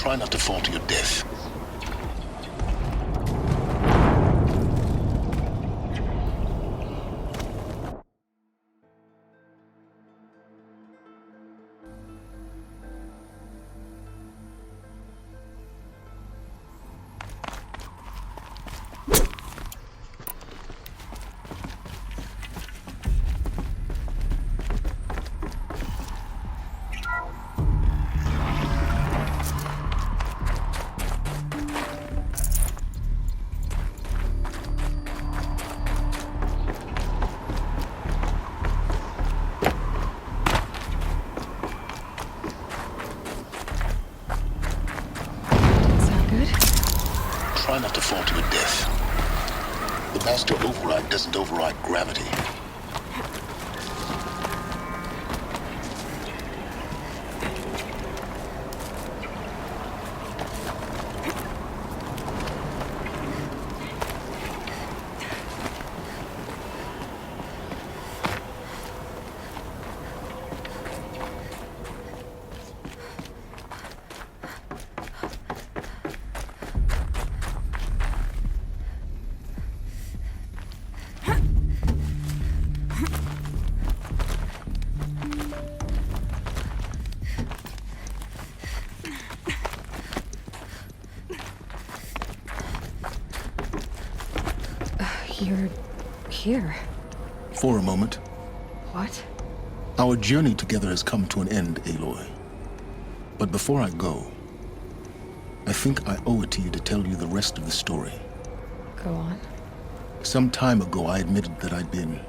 Try not to fall to your death. Try not to fall to your death. The master override doesn't override gravity. You're here. For a moment. What? Our journey together has come to an end, Aloy. But before I go, I think I owe it to you to tell you the rest of the story. Go on. Some time ago, I admitted that I'd been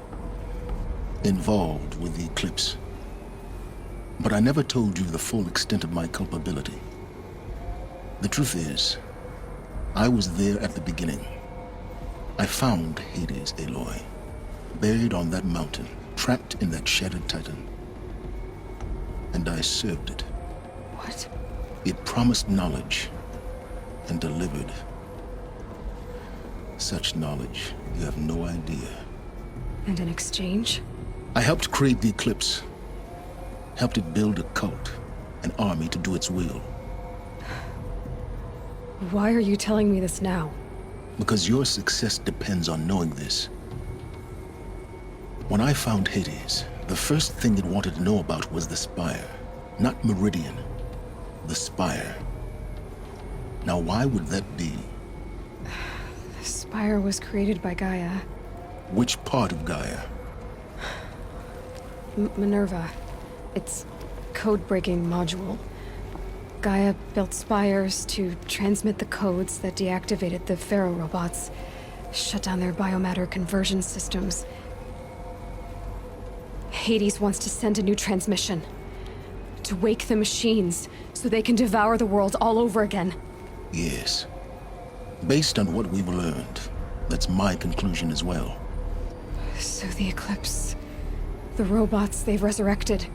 involved with the Eclipse. But I never told you the full extent of my culpability. The truth is, I was there at the beginning. I found Hades, Aloy, buried on that mountain, trapped in that shattered titan. And I served it. What? It promised knowledge and delivered. Such knowledge, you have no idea. And in exchange? I helped create the Eclipse. Helped it build a cult, an army to do its will. Why are you telling me this now? Because your success depends on knowing this. When I found Hades, the first thing it wanted to know about was the Spire. Not Meridian. The Spire. Now why would that be? The Spire was created by Gaia. Which part of Gaia? Minerva. Its code-breaking module. Gaia built spires to transmit the codes that deactivated the Pharaoh robots, shut down their biomatter conversion systems. Hades wants to send a new transmission. To wake the machines, so they can devour the world all over again. Yes. Based on what we've learned, that's my conclusion as well. So the Eclipse, the robots they've resurrected,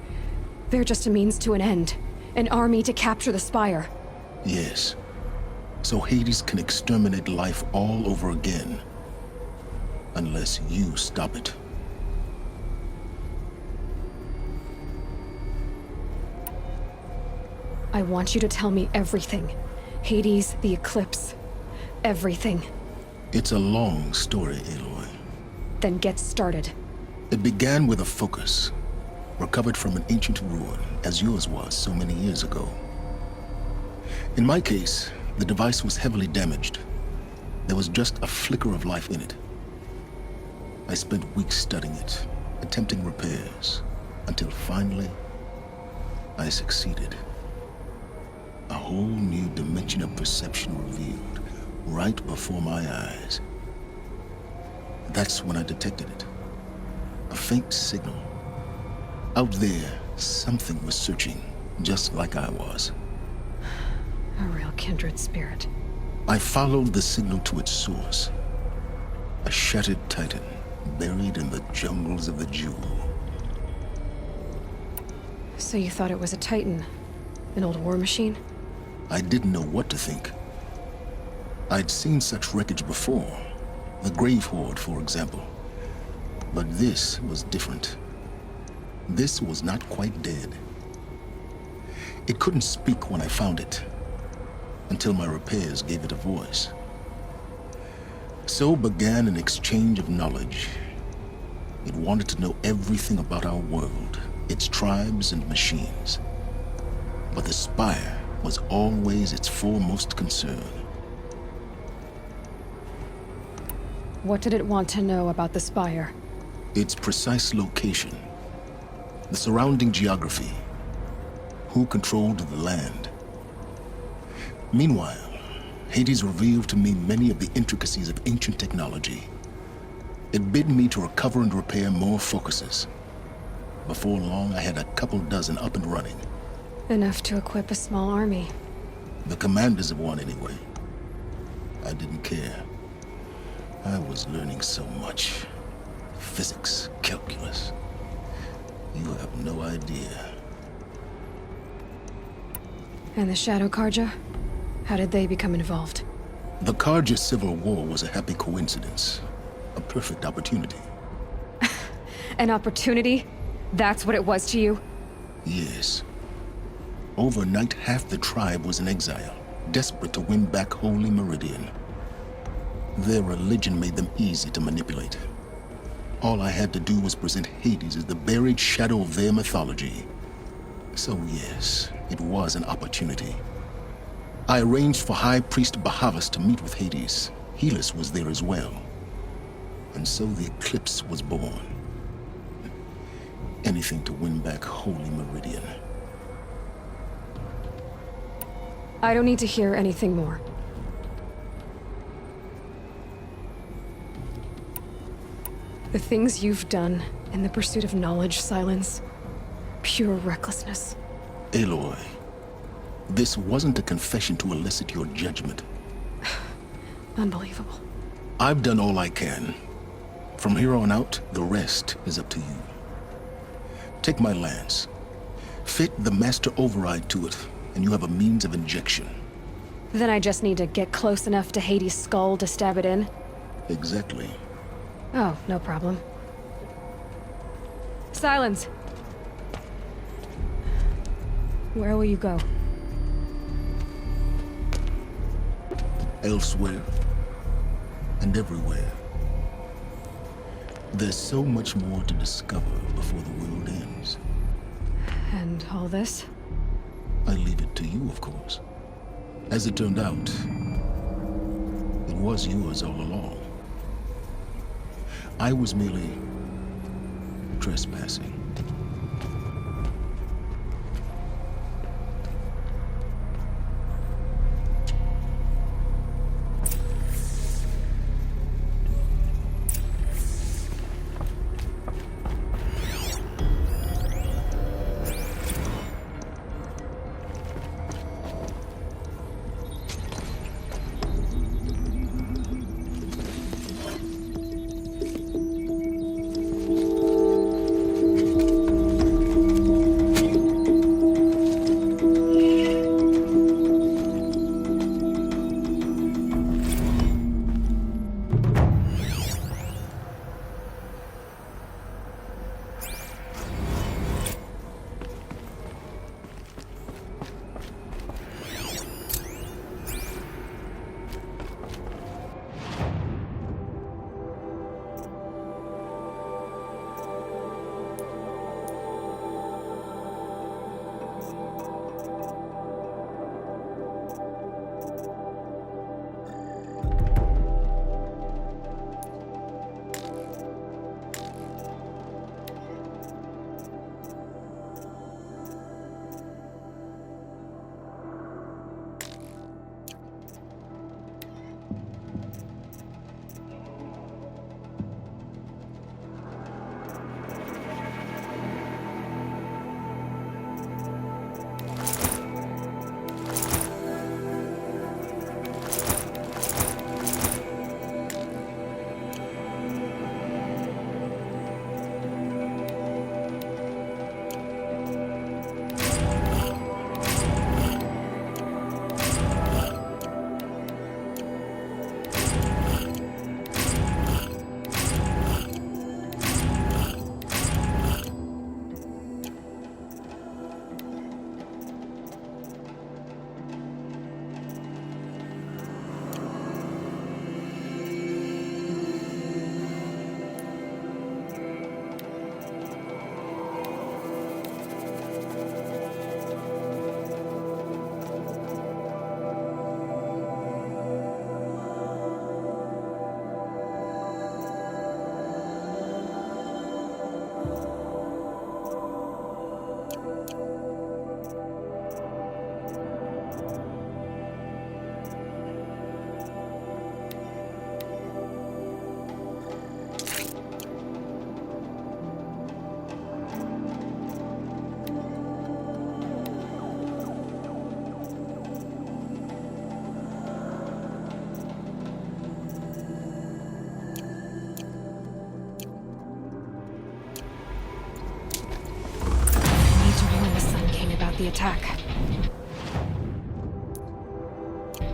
they're just a means to an end. An army to capture the Spire. Yes. So Hades can exterminate life all over again. Unless you stop it. I want you to tell me everything. Hades, the Eclipse. Everything. It's a long story, Aloy. Then get started. It began with a focus. Recovered from an ancient ruin, as yours was so many years ago. In my case, the device was heavily damaged. There was just a flicker of life in it. I spent weeks studying it, attempting repairs, until finally, I succeeded. A whole new dimension of perception revealed, right before my eyes. That's when I detected it. A faint signal. Out there, something was searching, just like I was. A real kindred spirit. I followed the signal to its source. A shattered titan, buried in the jungles of the Jewel. So you thought it was a titan? An old war machine? I didn't know what to think. I'd seen such wreckage before. The Grave Horde, for example. But this was different. This was not quite dead. It couldn't speak when I found it. until my repairs gave it a voice. So began an exchange of knowledge. It wanted to know everything about our world, its tribes and machines. But the Spire was always its foremost concern. What did it want to know about the Spire? Its precise location, the surrounding geography, who controlled the land. Meanwhile, Hades revealed to me many of the intricacies of ancient technology. It bid me to recover and repair more focuses. Before long, I had a couple dozen up and running. Enough to equip a small army. The commanders of one, anyway. I didn't care. I was learning so much. Physics, calculus. You have no idea. And the Shadow Karja? How did they become involved? The Karja Civil War was a happy coincidence. A perfect opportunity. An opportunity? That's what it was to you? Yes. Overnight, half the tribe was in exile, desperate to win back Holy Meridian. Their religion made them easy to manipulate. All I had to do was present Hades as the buried shadow of their mythology. So yes, it was an opportunity. I arranged for High Priest Bahavas to meet with Hades. Helis was there as well. And so the Eclipse was born. Anything to win back Holy Meridian. I don't need to hear anything more. The things you've done in the pursuit of knowledge, Silence. Pure recklessness. Aloy, this wasn't a confession to elicit your judgment. Unbelievable. I've done all I can. From here on out, the rest is up to you. Take my lance. Fit the master override to it, and you have a means of injection. Then I just need to get close enough to Hades' skull to stab it in? Exactly. Oh, no problem. Silence! Where will you go? Elsewhere. And everywhere. There's so much more to discover before the world ends. And all this? I leave it to you, of course. As it turned out, it was yours all along. I was merely trespassing.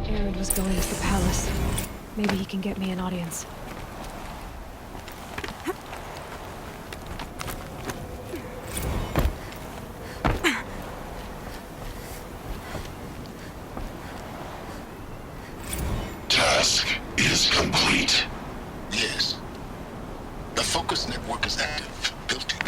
Aaron was going to the palace. Maybe he can get me an audience. Task is complete. Yes. The focus network is active. Built in.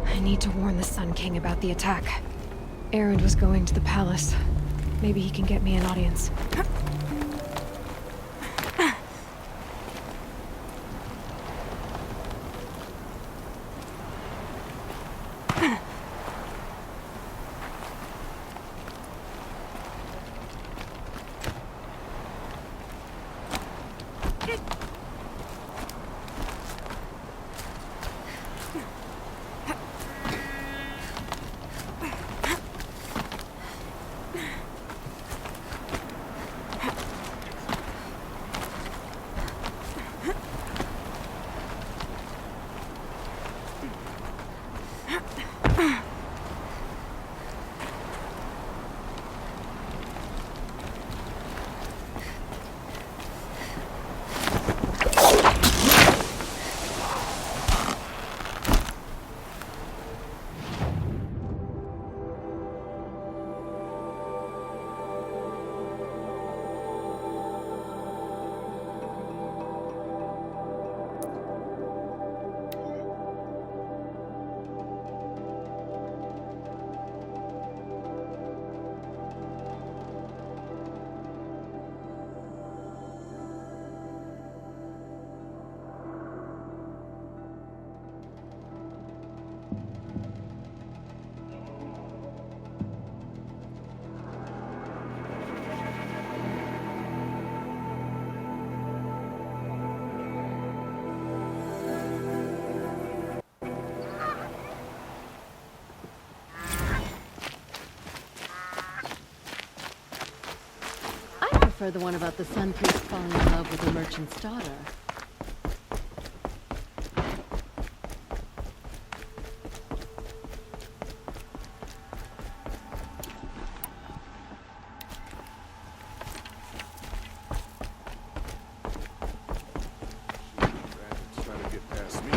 I need to warn the Sun King about the attack. Aaron was going to the palace. Maybe he can get me an audience. I prefer the one about the sun priest falling in love with a merchant's daughter. Trying to get past me.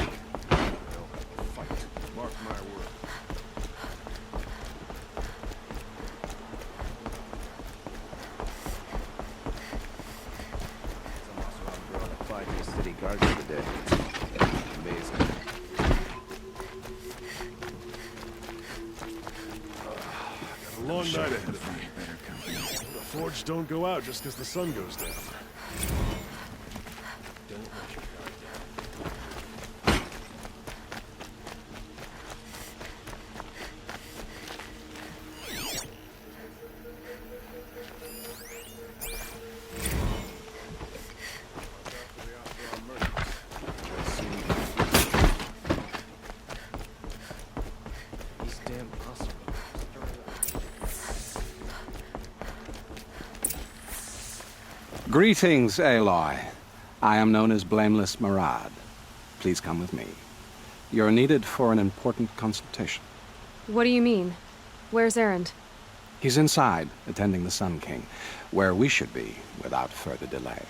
They'll fight. Mark my word. City guards of the day. Amazing. Got a long night ahead of me. The forge don't go out just because the sun goes down. Don't let your guard down. These damn awesome. Greetings, Aloy. I am known as Blameless Marad. Please come with me. You're needed for an important consultation. What do you mean? Where's Aaron? He's inside, attending the Sun King, where we should be without further delay.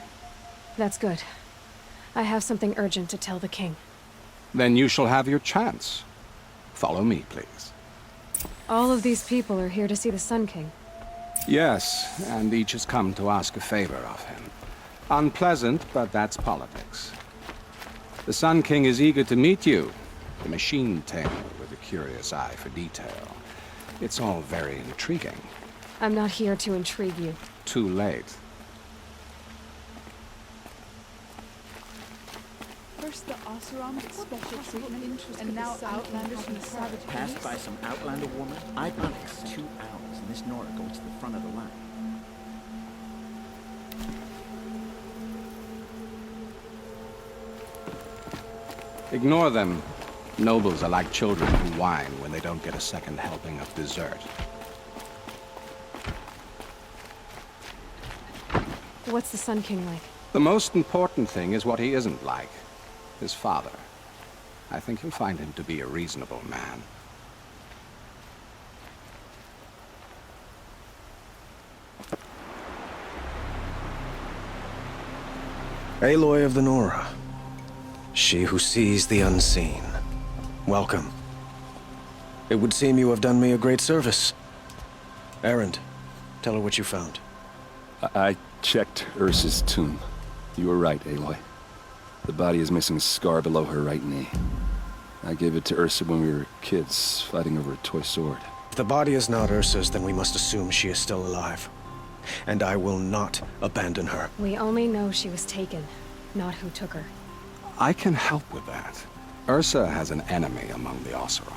That's good. I have something urgent to tell the king. Then you shall have your chance. Follow me, please. All of these people are here to see the Sun King. Yes, and each has come to ask a favor of him. Unpleasant, but that's politics. The Sun King is eager to meet you, the machine tamer with a curious eye for detail. It's all very intriguing. I'm not here to intrigue you. Too late. First the Oseram get special treatment, and now Outlanders from the Savage Passed by some Outlander woman? I've done it 2 hours, and this Nora goes to the front of the line. Ignore them. Nobles are like children who whine when they don't get a second helping of dessert. What's the Sun King like? The most important thing is what he isn't like. His father. I think you'll find him to be a reasonable man. Aloy of the Nora. She who sees the unseen. Welcome. It would seem you have done me a great service. Erend, tell her what you found. I checked Ursa's tomb. You were right, Aloy. The body is missing a scar below her right knee. I gave it to Ursa when we were kids, fighting over a toy sword. If the body is not Ursa's, then we must assume she is still alive. And I will not abandon her. We only know she was taken, not who took her. I can help with that. Ursa has an enemy among the Oseram.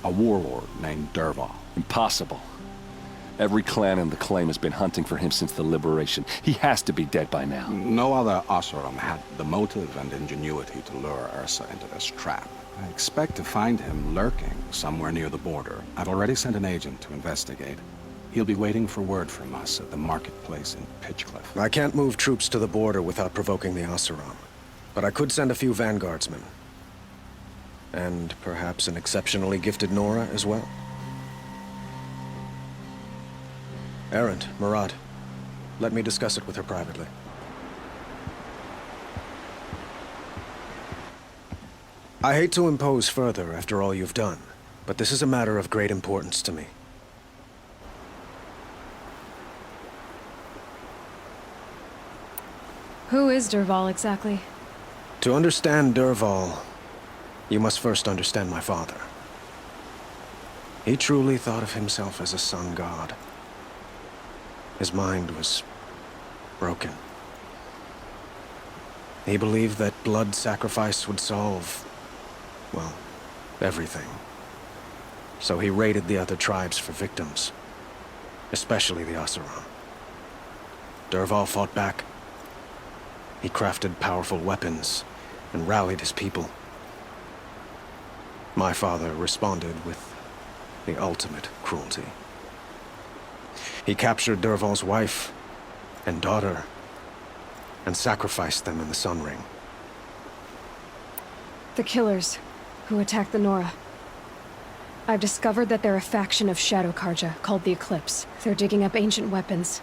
A warlord named Dervahl. Impossible. Every clan in the claim has been hunting for him since the liberation. He has to be dead by now. No other Oseram had the motive and ingenuity to lure Ursa into this trap. I expect to find him lurking somewhere near the border. I've already sent an agent to investigate. He'll be waiting for word from us at the marketplace in Pitchcliff. I can't move troops to the border without provoking the Oseram. But I could send a few vanguardsmen. And perhaps an exceptionally gifted Nora as well. Erend, Murad, let me discuss it with her privately. I hate to impose further after all you've done, but this is a matter of great importance to me. Who is Dervahl exactly? To understand Dervahl, you must first understand my father. He truly thought of himself as a sun god. His mind was broken. He believed that blood sacrifice would solve, well, everything. So he raided the other tribes for victims, especially the Oseram. Dervahl fought back. He crafted powerful weapons and rallied his people. My father responded with the ultimate cruelty. He captured Dervahl's wife and daughter and sacrificed them in the Sun Ring. The killers who attacked the Nora. I've discovered that they're a faction of Shadow Karja called the Eclipse. They're digging up ancient weapons,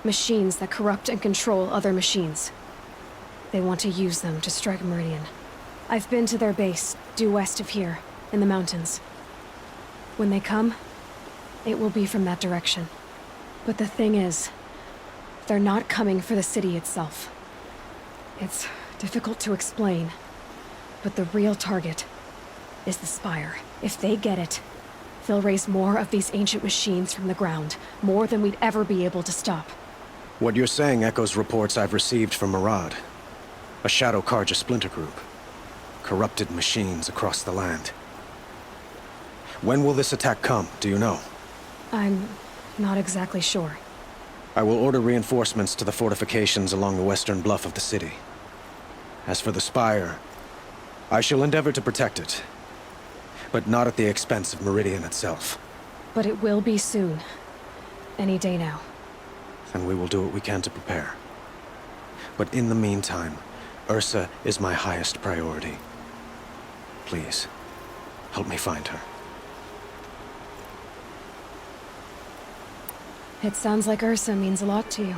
machines that corrupt and control other machines. They want to use them to strike Meridian. I've been to their base, due west of here, in the mountains. When they come, it will be from that direction. But the thing is, they're not coming for the city itself. It's difficult to explain, but the real target is the Spire. If they get it, they'll raise more of these ancient machines from the ground, more than we'd ever be able to stop. What you're saying echoes reports I've received from Murad. A Shadow Karja splinter group. Corrupted machines across the land. When will this attack come, do you know? I'm not exactly sure. I will order reinforcements to the fortifications along the western bluff of the city. As for the Spire, I shall endeavor to protect it, but not at the expense of Meridian itself. But it will be soon. Any day now. And we will do what we can to prepare. But in the meantime, Ursa is my highest priority. Please, help me find her. It sounds like Ursa means a lot to you.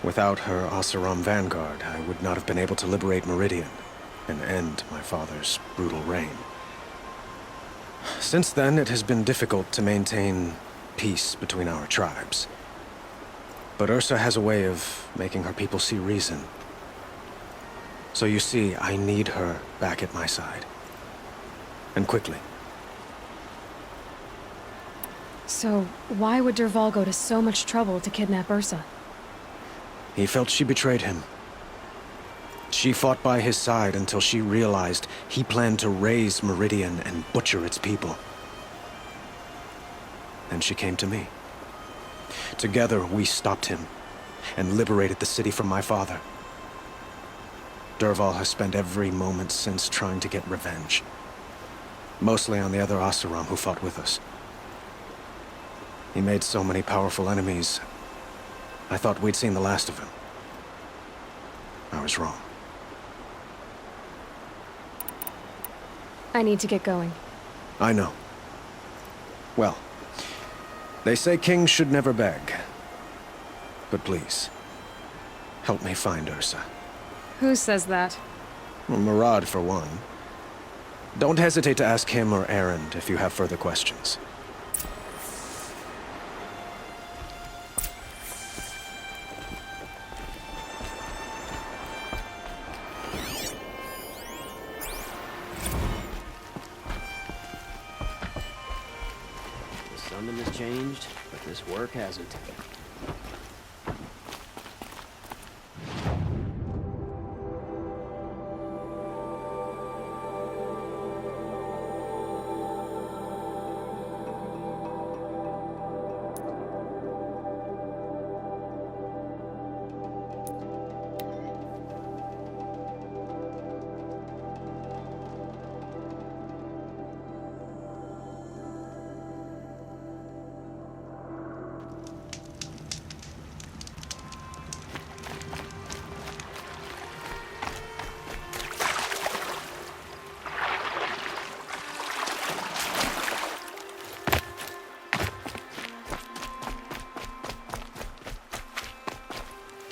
Without her Oseram vanguard, I would not have been able to liberate Meridian and end my father's brutal reign. Since then, it has been difficult to maintain peace between our tribes. But Ursa has a way of making her people see reason. So you see, I need her back at my side. And quickly. So, why would Dervahl go to so much trouble to kidnap Ursa? He felt she betrayed him. She fought by his side until she realized he planned to raise Meridian and butcher its people. Then she came to me. Together, we stopped him and liberated the city from my father. Dervahl has spent every moment since trying to get revenge. Mostly on the other Oseram who fought with us. He made so many powerful enemies. I thought we'd seen the last of him. I was wrong. I need to get going. I know. Well, they say kings should never beg. But please, help me find Ursa. Who says that? Well, Murad, for one. Don't hesitate to ask him or Erend if you have further questions. Something has changed, but this work hasn't.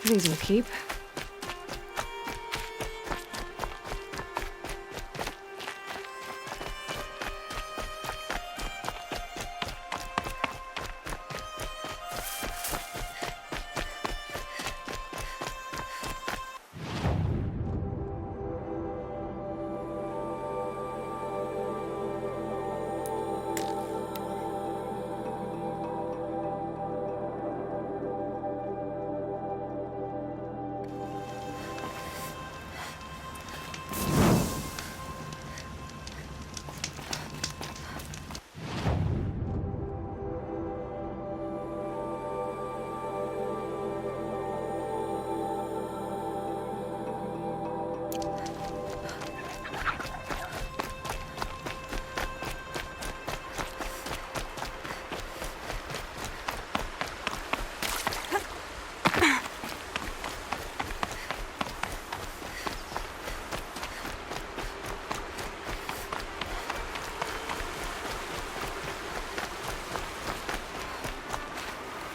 These will keep.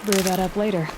Brew that up later.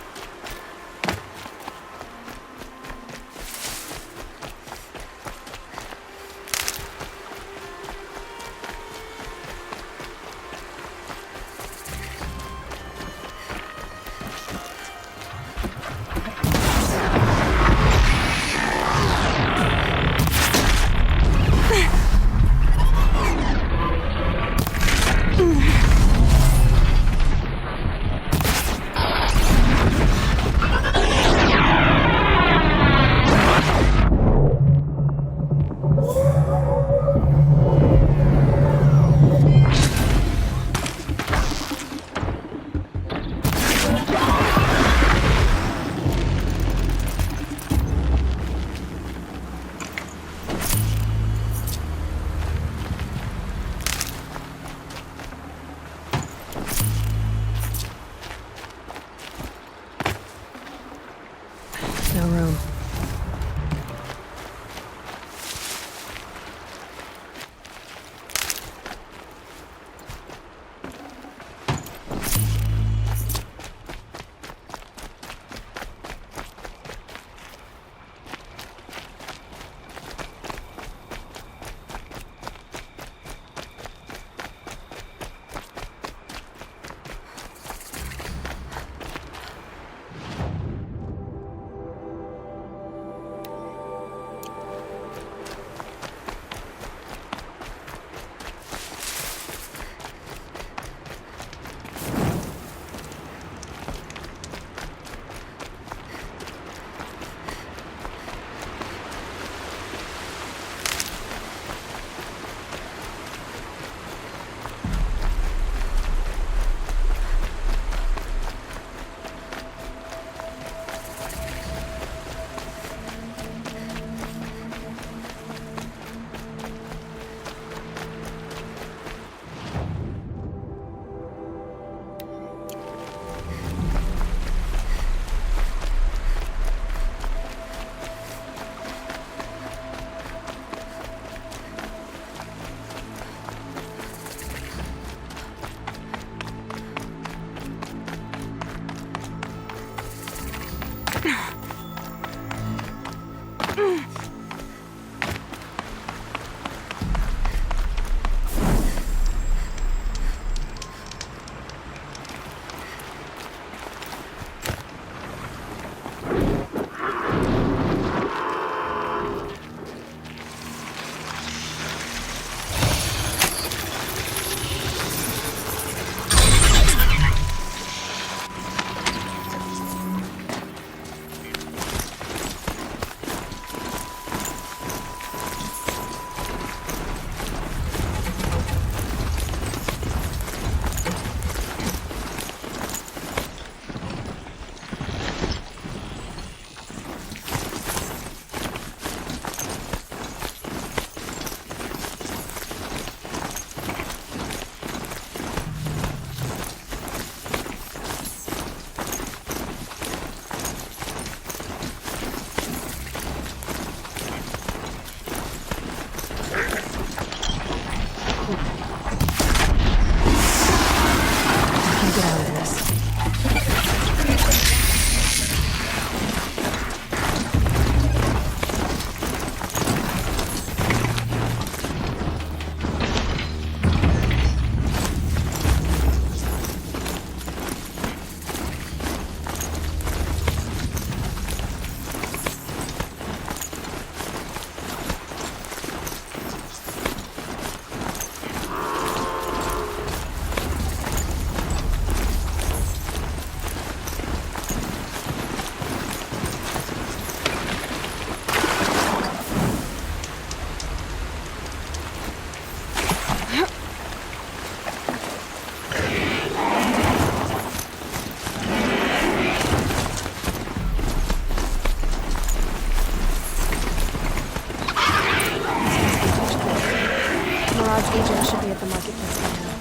Agent should be at the marketplace by now.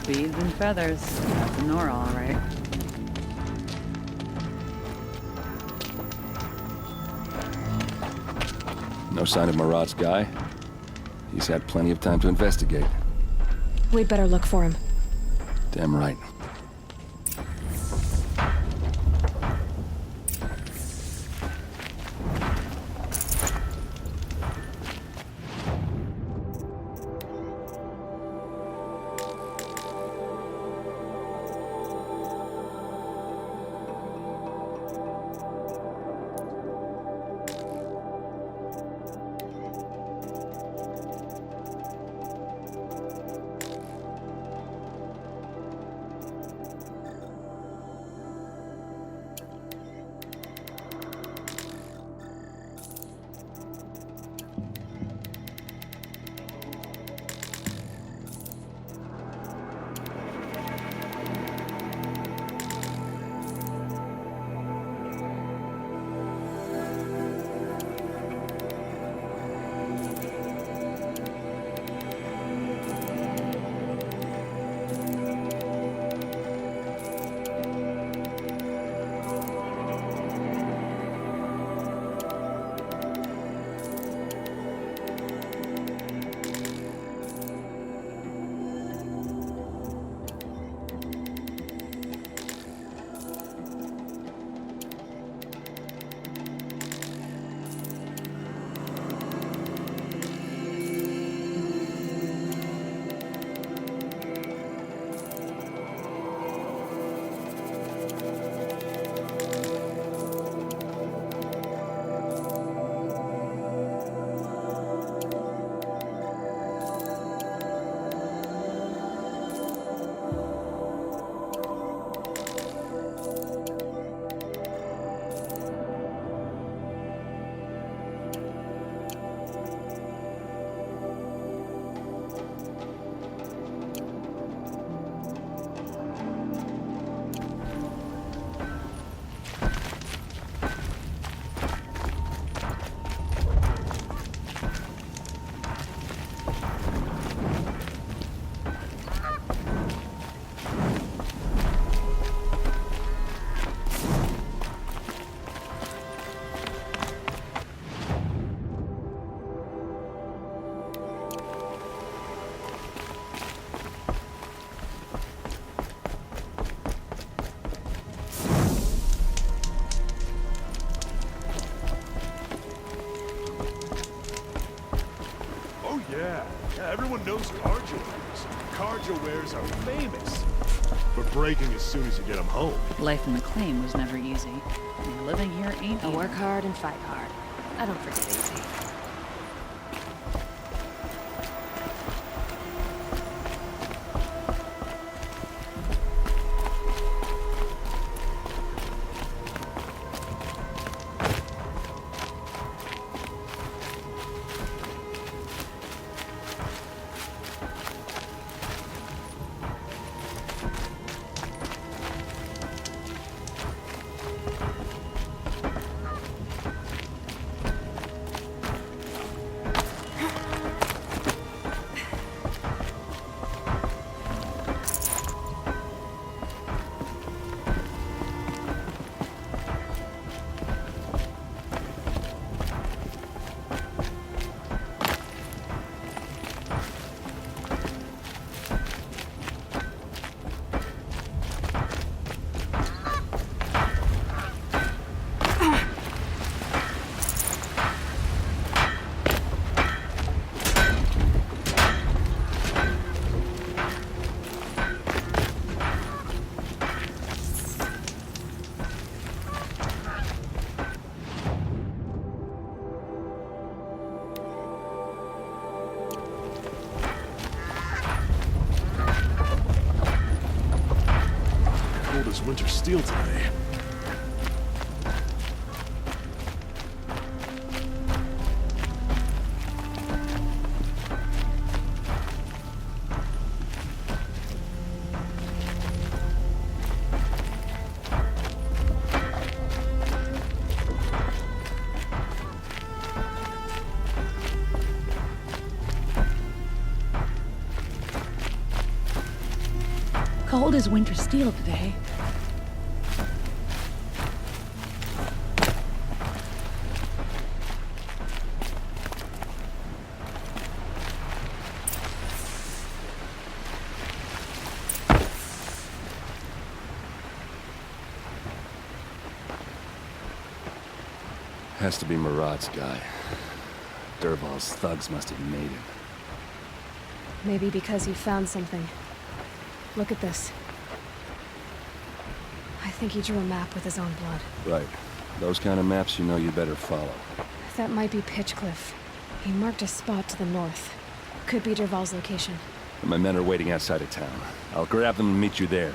Beads and feathers. That's a Nora, all right. No sign of Marat's guy. He's had plenty of time to investigate. We'd better look for him. Damn right. yeah. Everyone knows carja wares. Carja wares are famous for breaking as soon as you get them home. Life in the claim was never easy. And living here ain't I either. work hard and fight hard. I don't forget easy. Winter steel today. Cold as winter steel today. Has to be Murad's guy. Dervahl's thugs must have made him. Maybe because he found something. Look at this. I think he drew a map with his own blood. Right. Those kind of maps you know you better follow. That might be Pitchcliff. He marked a spot to the north. Could be Dervahl's location. My men are waiting outside of town. I'll grab them and meet you there.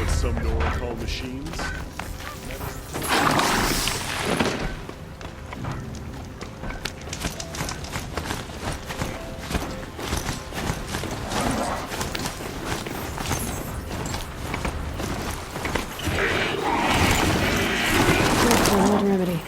Some Nora call machines. Good remedy.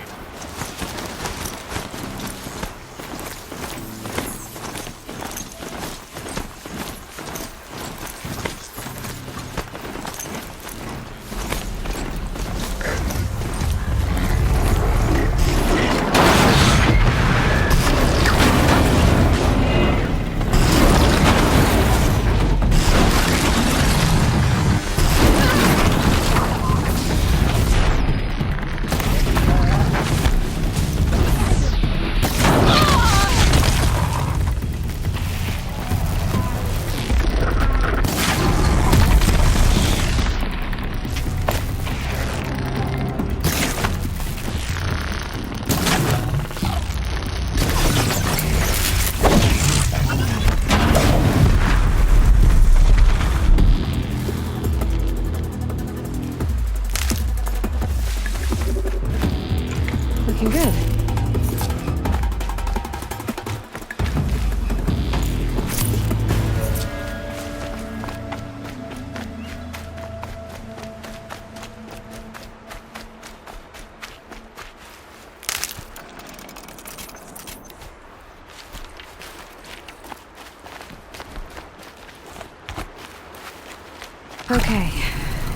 Okay,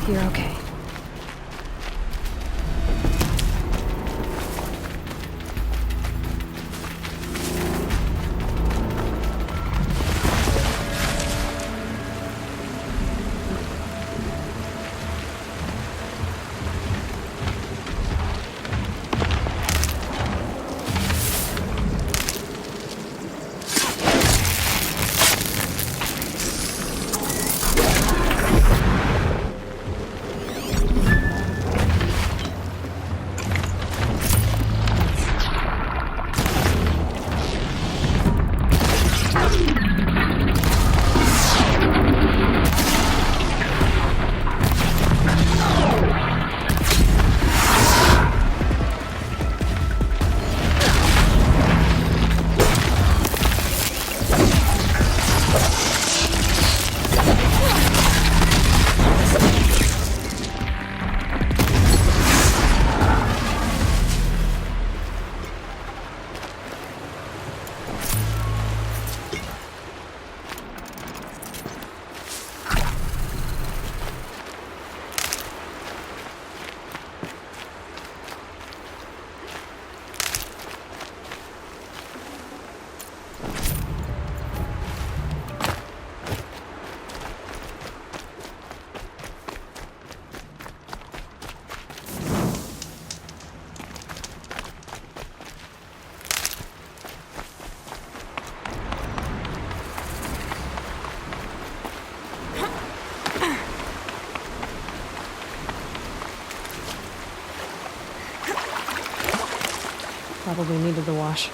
you're okay. Probably needed the wash.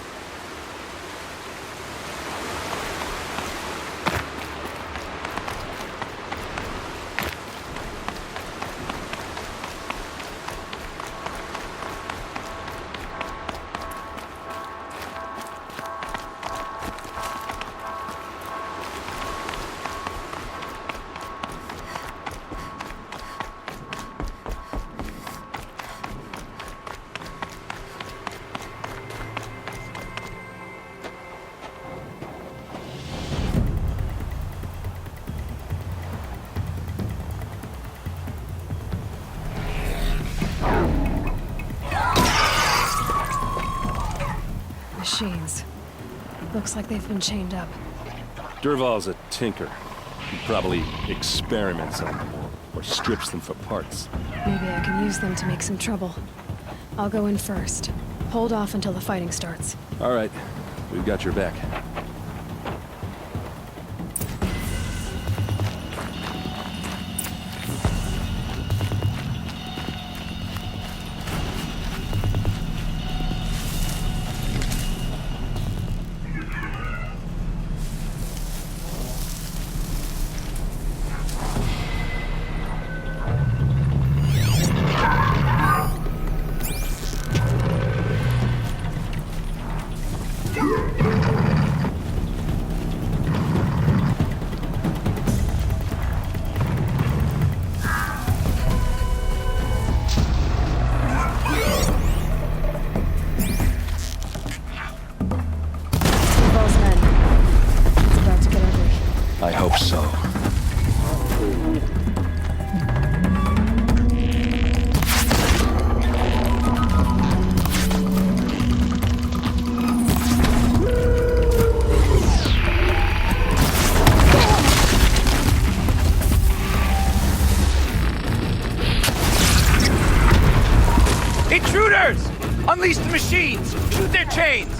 Machines. Looks like they've been chained up. Durval's a tinker. He probably experiments on them or strips them for parts. Maybe I can use them to make some trouble. I'll go in first. Hold off until the fighting starts. All right, we've got your back. I hope so. Intruders! Unleash the machines! Shoot their chains!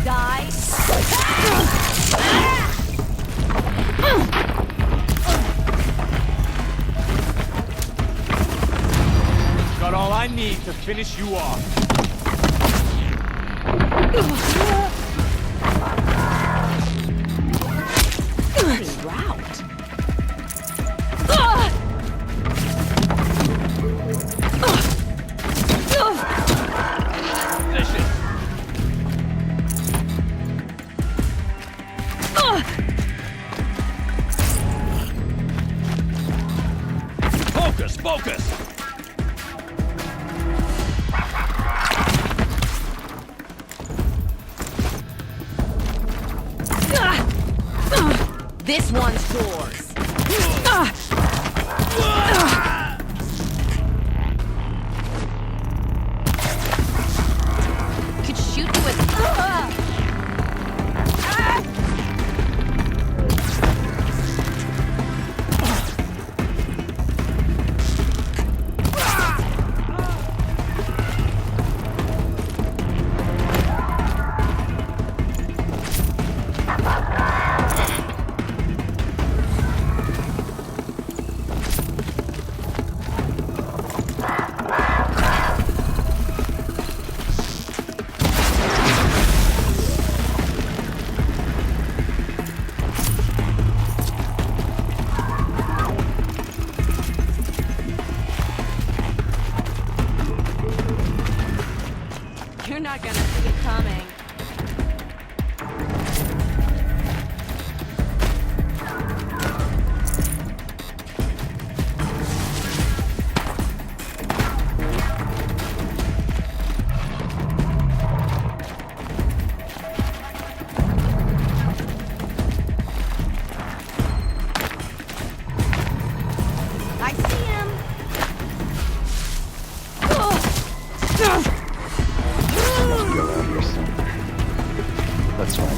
Die. Got all I need to finish you off. Route. Focus, focus! This one's yours. Could shoot you with. You're not gonna see it coming. I see him. Be around here somewhere. Let's find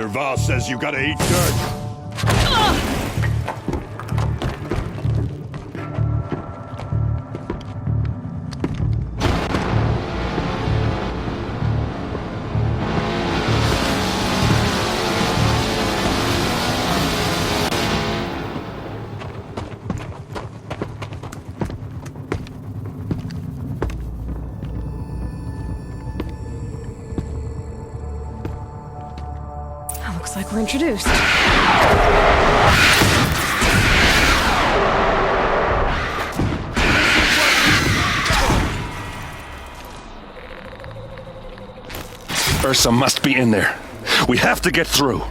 Derval says you gotta eat dirt. Looks like we're introduced. Ursa must be in there. We have to get through.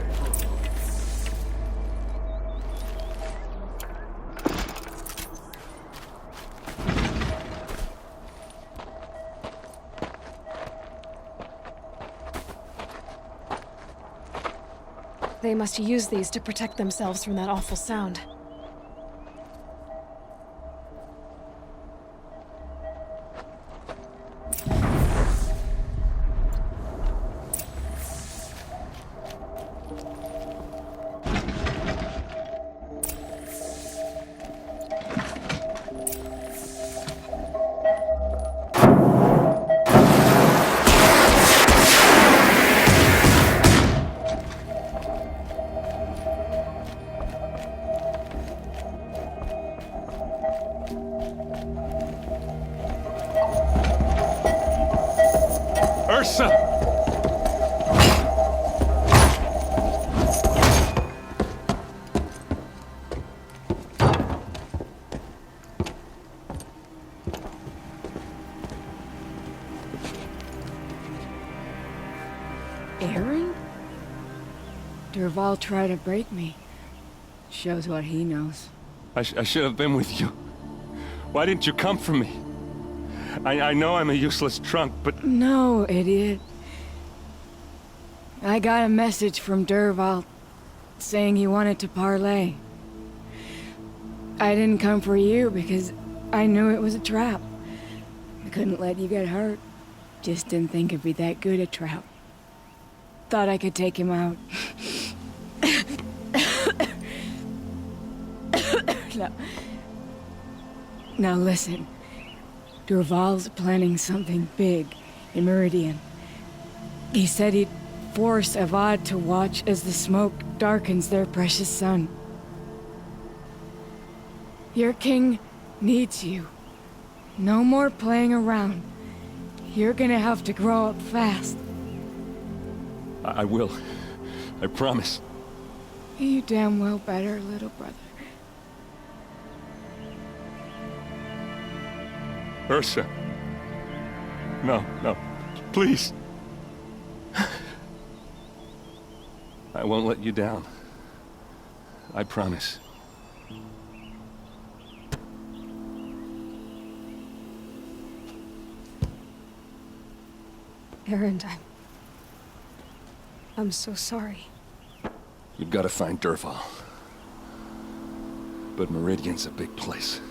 They must use these to protect themselves from that awful sound. Ursa! Aaron? Durval tried to break me. Shows what he knows. I should have been with you. Why didn't you come for me? I know I'm a useless trunk, but... No, idiot. I got a message from Durval saying he wanted to parlay. I didn't come for you because I knew it was a trap. I couldn't let you get hurt. Just didn't think it'd be that good a trap. Thought I could take him out. Now listen. Durval's planning something big in Meridian. He said he'd force Avad to watch as the smoke darkens their precious sun. Your king needs you. No more playing around. You're gonna have to grow up fast. I will. I promise. You damn well better, little brother. Ursa. No, no. Please. I won't let you down. I promise. Aaron, I'm so sorry. You've got to find Durval. But Meridian's a big place.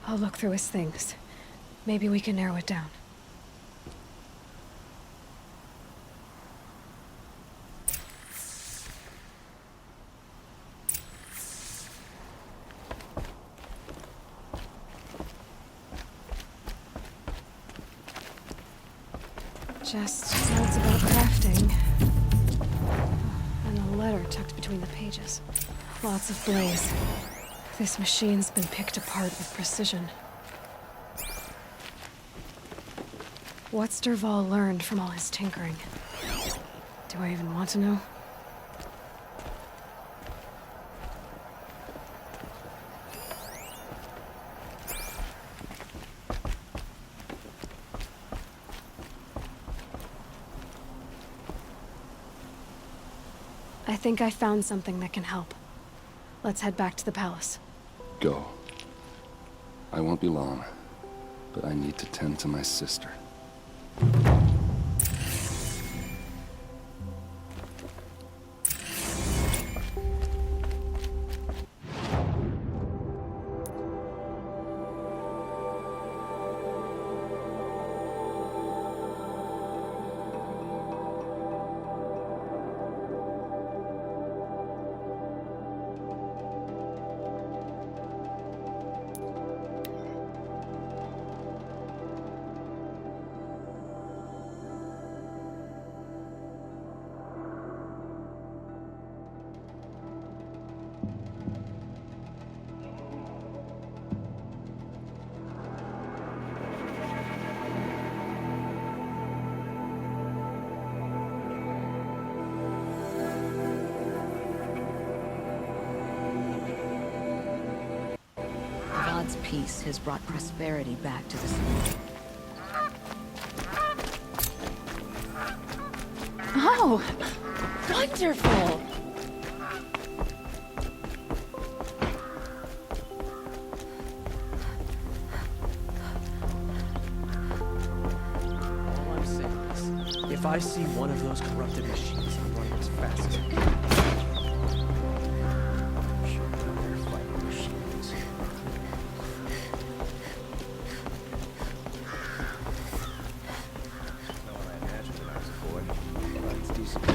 I'll look through his things. Maybe we can narrow it down. Just notes about crafting. And a letter tucked between the pages. Lots of blaze. This machine's been picked apart with precision. What's Durval learned from all his tinkering? Do I even want to know? I think I found something that can help. Let's head back to the palace. Go. I won't be long, but I need to tend to my sister. God's peace has brought prosperity back to the city. Oh! Wonderful! All I'm saying is, if I see one of those corrupted machines, I'm running as fast as I can. I'm sure they're fighting machines. Not what I imagined when I was a boy, but it's decent.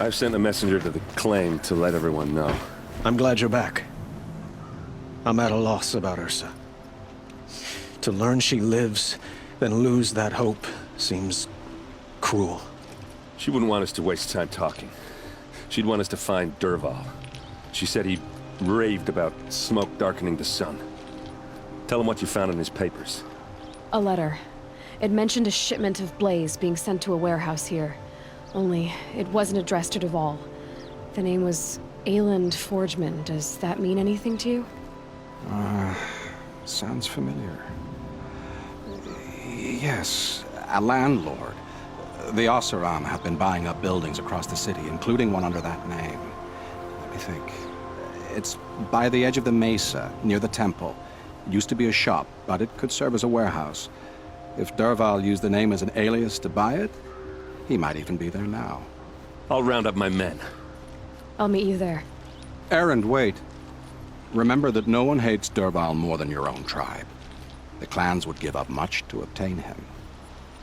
I've sent a messenger to the claim to let everyone know. I'm glad you're back. I'm at a loss about Ursa. To learn she lives, then lose that hope, seems cruel. She wouldn't want us to waste time talking. She'd want us to find Dervahl. She said he raved about smoke darkening the sun. Tell him what you found in his papers. A letter. It mentioned a shipment of blaze being sent to a warehouse here. Only, it wasn't addressed to Dervahl. The name was Ayland Forgeman. Does that mean anything to you? Sounds familiar. Yes, a landlord. The Oseram have been buying up buildings across the city, including one under that name. Let me think. It's by the edge of the mesa, near the temple. It used to be a shop, but it could serve as a warehouse. If Dervahl used the name as an alias to buy it, he might even be there now. I'll round up my men. I'll meet you there. Erend, wait. Remember that no one hates Dervahl more than your own tribe. The clans would give up much to obtain him.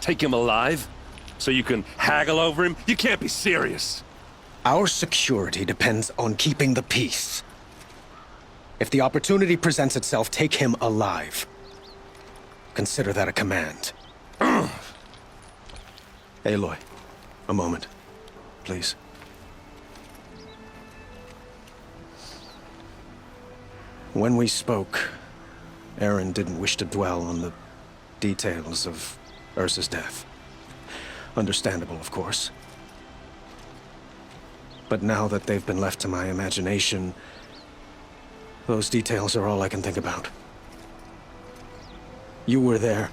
Take him alive? So you can haggle over him? You can't be serious! Our security depends on keeping the peace. If the opportunity presents itself, take him alive. Consider that a command. Aloy, a moment, please. When we spoke, Erend didn't wish to dwell on the details of Ursa's death. Understandable, of course. But now that they've been left to my imagination, those details are all I can think about. You were there.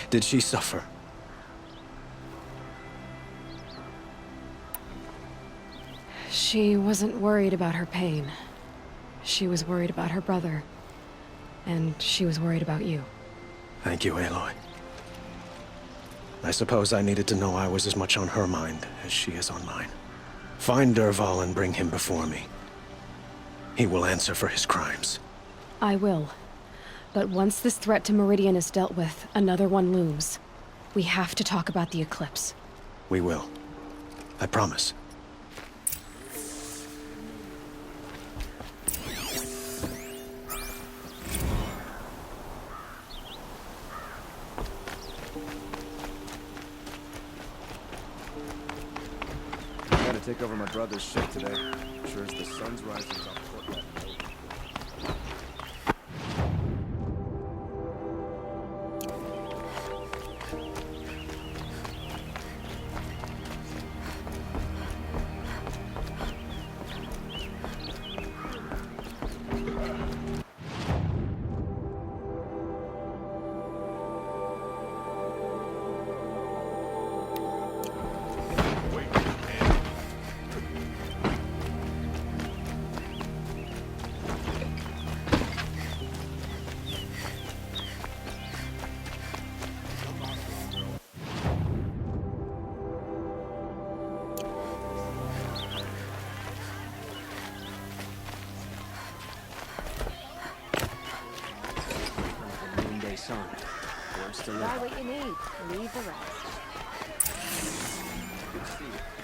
Did she suffer? She wasn't worried about her pain. She was worried about her brother. And she was worried about you. Thank you, Aloy. I suppose I needed to know I was as much on her mind as she is on mine. Find Dervahl and bring him before me. He will answer for his crimes. I will. But once this threat to Meridian is dealt with, another one looms. We have to talk about the Eclipse. We will. I promise. Take over my brother's ship today. Sure as the sun's rising off Portland. Try what you need. Leave the rest. Good to see you.